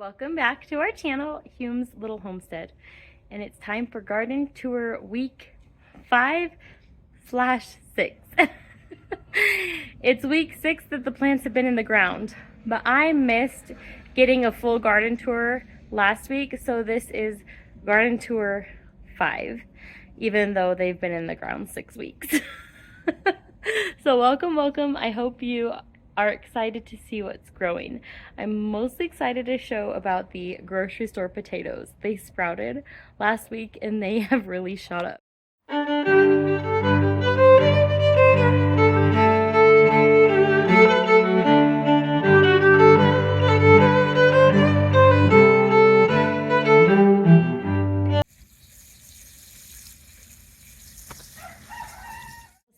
Welcome back to our channel, Hume's Little Homestead. And it's time for garden tour week 5/6. It's week 6 that the plants have been in the ground, but I missed getting a full garden tour last week, so this is garden tour 5, even though they've been in the ground 6 weeks. So welcome. I hope you are excited to see what's growing. I'm mostly excited to show about the grocery store potatoes. They sprouted last week and they have really shot up.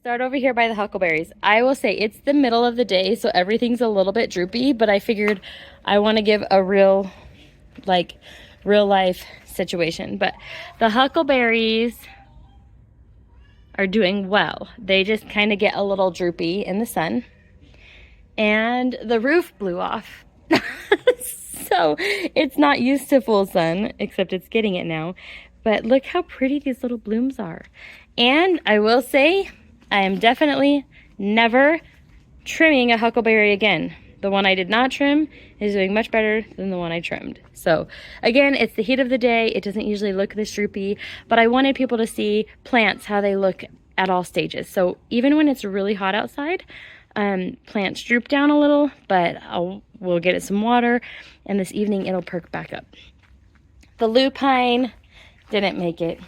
Start over here by the Huckleberries. I will say it's the middle of the day, so everything's a little bit droopy, but I figured I want to give a real life situation. But the Huckleberries are doing well. They just kind of get a little droopy in the sun. And the roof blew off. So it's not used to full sun, except it's getting it now. But look how pretty these little blooms are. And I will say, I am definitely never trimming a huckleberry again. The one I did not trim is doing much better than the one I trimmed. So again, it's the heat of the day. It doesn't usually look this droopy, but I wanted people to see plants, how they look at all stages. So even when it's really hot outside, plants droop down a little, but we'll get it some water, and this evening it'll perk back up. The lupine didn't make it.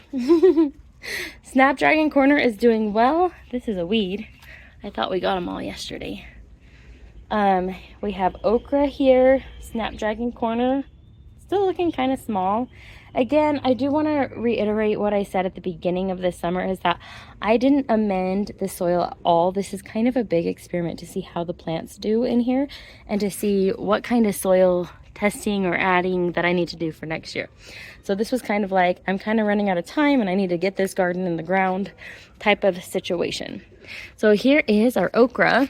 Snapdragon Corner is doing well. This is a weed. I thought we got them all yesterday. We have Okra here, Snapdragon Corner, still looking kind of small. Again, I do want to reiterate what I said at the beginning of this summer, is that I didn't amend the soil at all. This is kind of a big experiment to see how the plants do in here and to see what kind of soil testing or adding that I need to do for next year. So this was kind of like, I'm kind of running out of time and I need to get this garden in the ground type of situation. So here is our okra,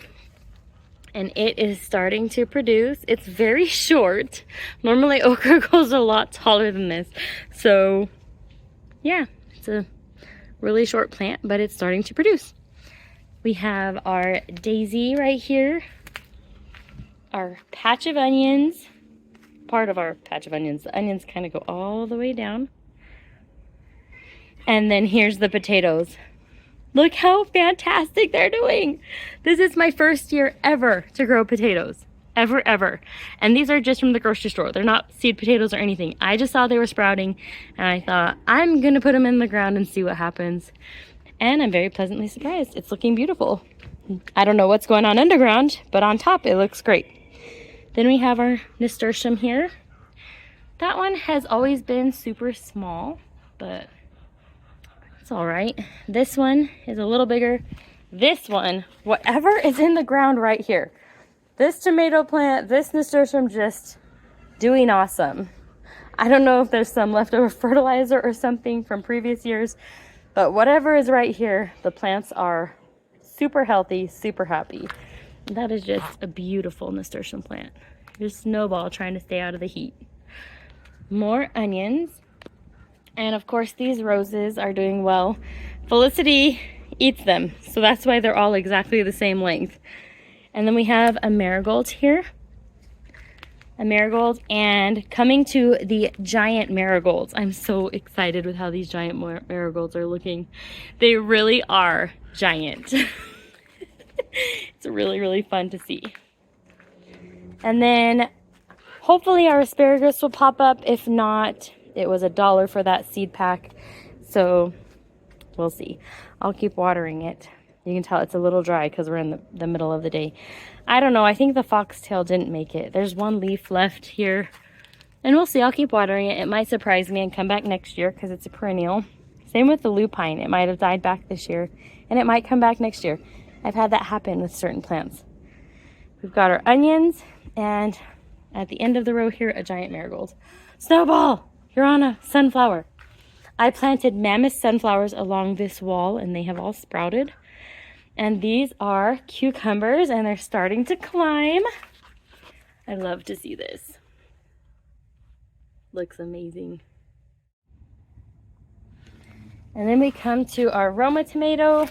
and it is starting to produce. It's very short. Normally okra grows a lot taller than this. So yeah, it's a really short plant, but it's starting to produce. We have our daisy right here, our patch of onions, part of our patch of onions. The onions kind of go all the way down. And then here's the potatoes. Look how fantastic they're doing. This is my first year ever to grow potatoes. Ever. And these are just from the grocery store. They're not seed potatoes or anything. I just saw they were sprouting and I thought, I'm gonna put them in the ground and see what happens. And I'm very pleasantly surprised. It's looking beautiful. I don't know what's going on underground, but on top it looks great. Then we have our Nasturtium here. That one has always been super small, but it's all right. This one is a little bigger. This one, whatever is in the ground right here, this tomato plant, this Nasturtium, just doing awesome. I don't know if there's some leftover fertilizer or something from previous years, but whatever is right here, the plants are super healthy, super happy. That is just a beautiful Nasturtium plant. Just snowball trying to stay out of the heat. More onions. And of course these roses are doing well. Felicity eats them, so that's why they're all exactly the same length. And then we have a marigold here. A marigold, and coming to the giant marigolds. I'm so excited with how these giant marigolds are looking. They really are giant. It's really fun to see. And then hopefully our asparagus will pop up. If not, it was $1 for that seed pack, so we'll see. I'll keep watering it. You can tell it's a little dry because we're in the middle of the day. I don't know, I think the foxtail didn't make it. There's one leaf left here, and we'll see. I'll keep watering it. It might surprise me and come back next year because it's a perennial. Same with the lupine. It might have died back this year and it might come back next year. I've had that happen with certain plants. We've got our onions, and at the end of the row here, a giant marigold. Snowball, you're on a sunflower. I planted mammoth sunflowers along this wall and they have all sprouted. And these are cucumbers and they're starting to climb. I love to see this. Looks amazing. And then we come to our Roma tomato,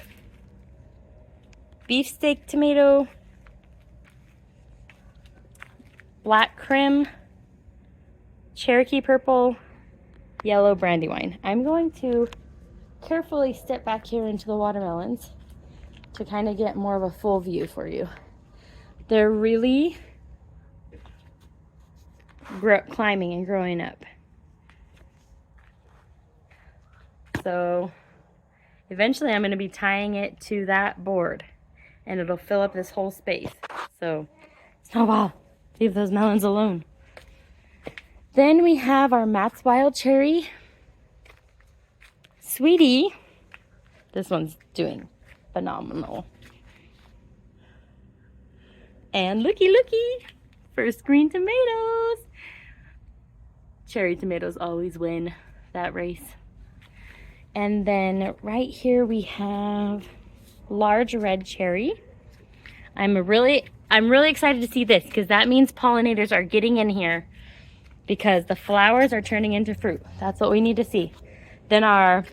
beefsteak tomato, black crim, Cherokee purple, yellow brandywine. I'm going to carefully step back here into the watermelons to kind of get more of a full view for you. They're really climbing and growing up. So eventually I'm going to be tying it to that board and it'll fill up this whole space. So Snowball, leave those melons alone. Then we have our Matt's Wild Cherry. Sweetie, this one's doing phenomenal. And looky, first green tomatoes. Cherry tomatoes always win that race. And then right here we have large red cherry. I'm really excited to see this because that means pollinators are getting in here because the flowers are turning into fruit. That's what we need to see. Then our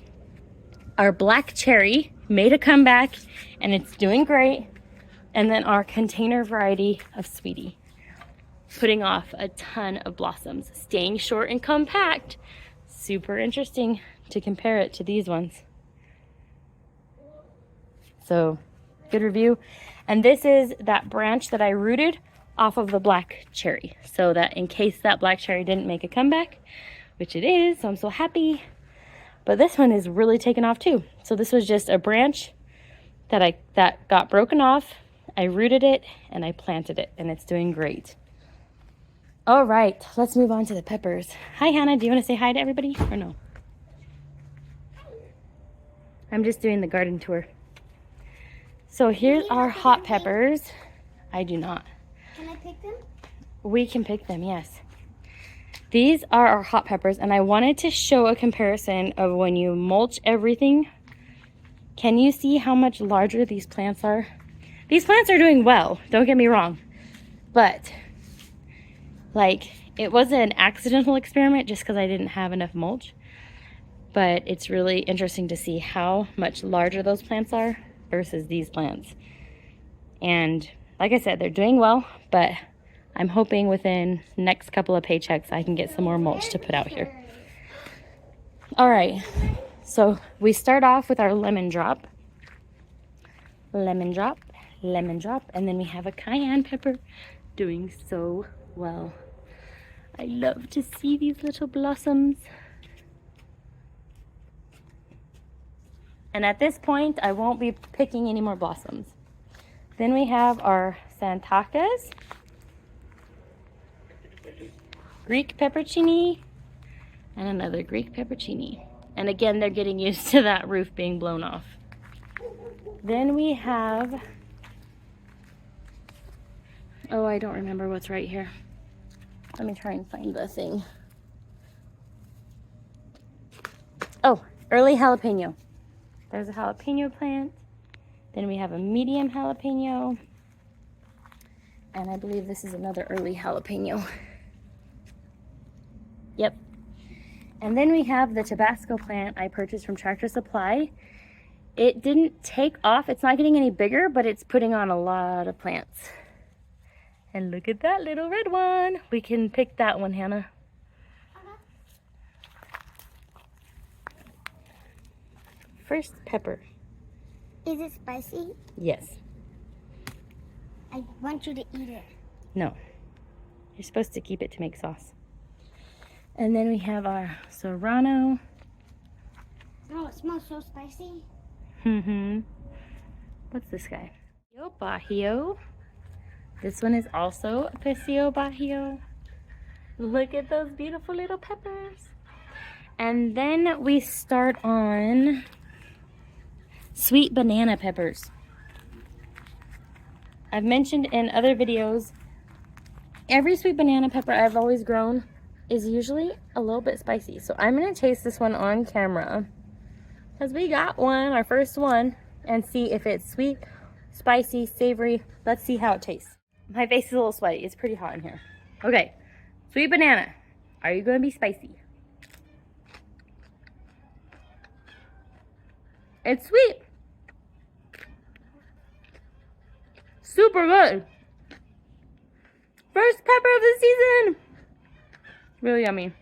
black cherry made a comeback and it's doing great. And then our container variety of Sweetie, putting off a ton of blossoms, staying short and compact. Super interesting to compare it to these ones. So, good review. And this is that branch that I rooted off of the black cherry, so that in case that black cherry didn't make a comeback, which it is, so I'm so happy. But this one is really taken off too. So this was just a branch that got broken off. I rooted it and I planted it, and it's doing great. All right, let's move on to the peppers. Hi, Hannah. Do you want to say hi to everybody or no? I'm just doing the garden tour. So here's our hot peppers. I do not. Can I pick them? We can pick them, yes. These are our hot peppers, and I wanted to show a comparison of when you mulch everything. Can you see how much larger these plants are? These plants are doing well, don't get me wrong. But, like, it was an accidental experiment just because I didn't have enough mulch. But it's really interesting to see how much larger those plants are versus these plants. And like I said, they're doing well, but I'm hoping within next couple of paychecks I can get some more mulch to put out here. All right, so we start off with our lemon drop, and then we have a cayenne pepper doing so well. I love to see these little blossoms. And at this point, I won't be picking any more blossoms. Then we have our Santakas, Greek peppercini, and another Greek peppercini. And again, they're getting used to that roof being blown off. Then we have, oh, I don't remember what's right here. Let me try and find the thing. Oh, early jalapeno. There's a jalapeno plant. Then we have a medium jalapeno. And I believe this is another early jalapeno. Yep. And then we have the Tabasco plant I purchased from Tractor Supply. It didn't take off. It's not getting any bigger, but it's putting on a lot of plants. And look at that little red one. We can pick that one, Hannah. First, pepper. Is it spicy? Yes. I want you to eat it. No. You're supposed to keep it to make sauce. And then we have our serrano. Oh, it smells so spicy. What's this guy? Paseo Bajío. This one is also a Paseo Bajío. Look at those beautiful little peppers. And then we start on sweet banana peppers. I've mentioned in other videos, every sweet banana pepper I've always grown is usually a little bit spicy. So I'm gonna taste this one on camera because we got one, our first one, and see if it's sweet, spicy, savory. Let's see how it tastes. My face is a little sweaty. It's pretty hot in here. Okay, sweet banana. Are you going to be spicy? It's sweet. Super good. First pepper of the season. Really yummy.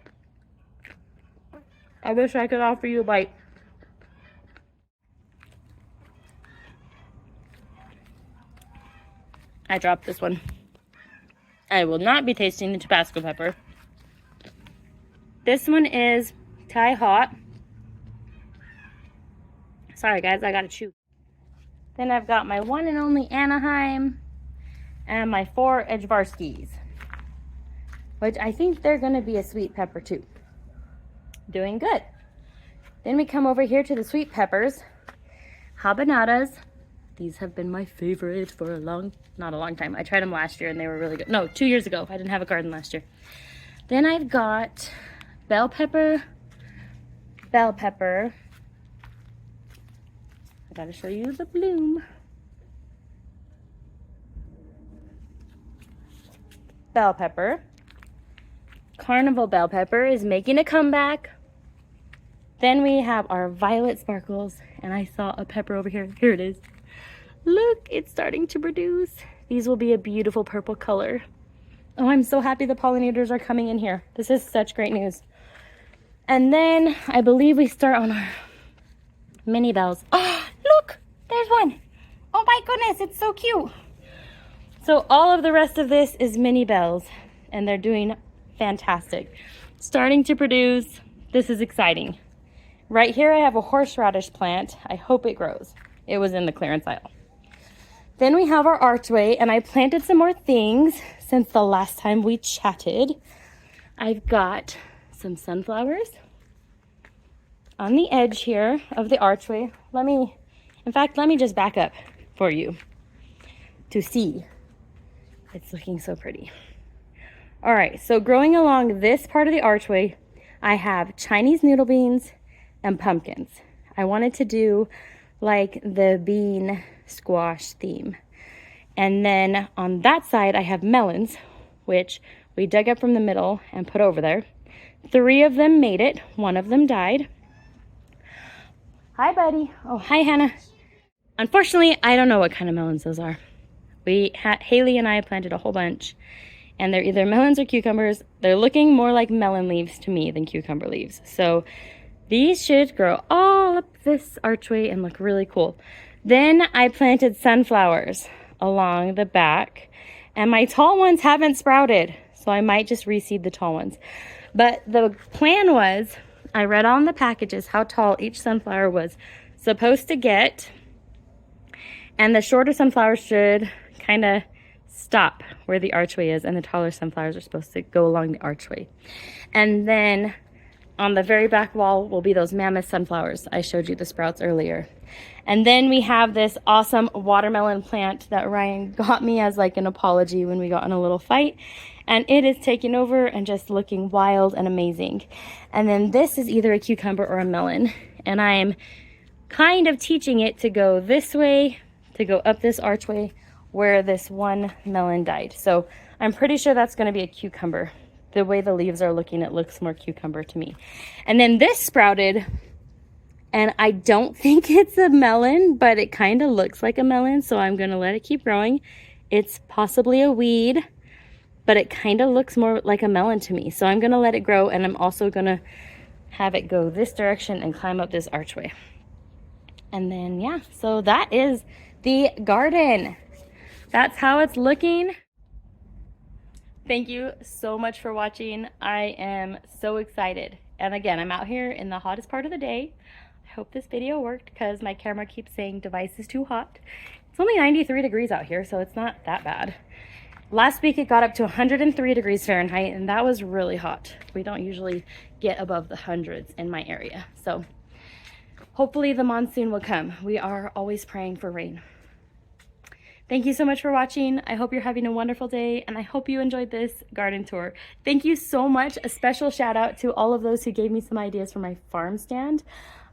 I wish I could offer you a bite. I dropped this one. I will not be tasting the Tabasco pepper. This one is Thai hot. Sorry guys, I gotta chew. Then I've got my one and only Anaheim and my 4 Edgevarskis, which I think they're gonna be a sweet pepper too. Doing good. Then we come over here to the sweet peppers. Habanadas. These have been my favorite for not a long time. I tried them last year and they were really good. No, 2 years ago. I didn't have a garden last year. Then I've got bell pepper. I gotta show you the bloom. Bell pepper. Carnival bell pepper is making a comeback. Then we have our violet sparkles, and I saw a pepper over here. Here it is. Look, it's starting to produce. These will be a beautiful purple color. Oh, I'm so happy the pollinators are coming in here. This is such great news. And then I believe we start on our mini bells. Oh, look, there's one. Oh my goodness, it's so cute. So all of the rest of this is mini bells, and they're doing fantastic. Starting to produce. This is exciting. Right here I have a horseradish plant. I hope it grows. It was in the clearance aisle. Then we have our archway, and I planted some more things since the last time we chatted. I've got some sunflowers on the edge here of the archway. Let me just back up for you to see. It's looking so pretty. All right, so growing along this part of the archway, I have Chinese noodle beans and pumpkins. I wanted to do like the bean squash theme. And then on that side, I have melons, which we dug up from the middle and put over there. 3 of them made it. 1 of them died. Hi, buddy. Oh, hi, Hannah. Unfortunately, I don't know what kind of melons those are. Haley and I planted a whole bunch, and they're either melons or cucumbers. They're looking more like melon leaves to me than cucumber leaves. So these should grow all up this archway and look really cool. Then I planted sunflowers along the back, and my tall ones haven't sprouted, so I might just reseed the tall ones. But the plan was, I read on the packages how tall each sunflower was supposed to get, and the shorter sunflowers should kind of stop where the archway is, and the taller sunflowers are supposed to go along the archway. And then on the very back wall will be those mammoth sunflowers. I showed you the sprouts earlier. And then we have this awesome watermelon plant that Ryan got me as like an apology when we got in a little fight. And it is taking over and just looking wild and amazing. And then this is either a cucumber or a melon. And I'm kind of teaching it to go this way, to go up this archway where this one melon died. So I'm pretty sure that's going to be a cucumber. The way the leaves are looking, it looks more cucumber to me. And then this sprouted, and I don't think it's a melon, but it kind of looks like a melon, so I'm going to let it keep growing. It's possibly a weed, but it kind of looks more like a melon to me. So I'm going to let it grow, and I'm also going to have it go this direction and climb up this archway. And then, yeah, so that is the garden. That's how it's looking. Thank you so much for watching. I am so excited. And again, I'm out here in the hottest part of the day. I hope this video worked because my camera keeps saying device is too hot. It's only 93 degrees out here, so it's not that bad. Last week it got up to 103 degrees Fahrenheit, and that was really hot. We don't usually get above the hundreds in my area. So hopefully the monsoon will come. We are always praying for rain. Thank you so much for watching. I hope you're having a wonderful day, and I hope you enjoyed this garden tour. Thank you so much. A special shout out to all of those who gave me some ideas for my farm stand.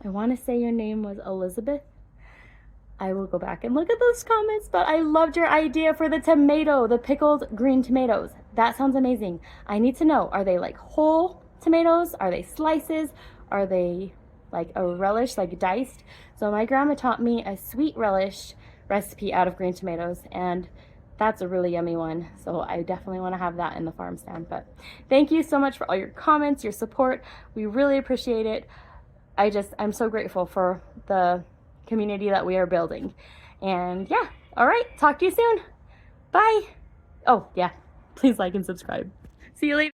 I want to say your name was Elizabeth. I will go back and look at those comments, but I loved your idea for the tomato, the pickled green tomatoes. That sounds amazing. I need to know, are they like whole tomatoes? Are they slices? Are they like a relish, like diced? So my grandma taught me a sweet relish recipe out of green tomatoes, and that's a really yummy one. So I definitely want to have that in the farm stand. But thank you so much for all your comments, your support. We really appreciate it. I'm so grateful for the community that we are building. And yeah, all right, talk to you soon. Bye. Oh yeah, please like and subscribe. See you later.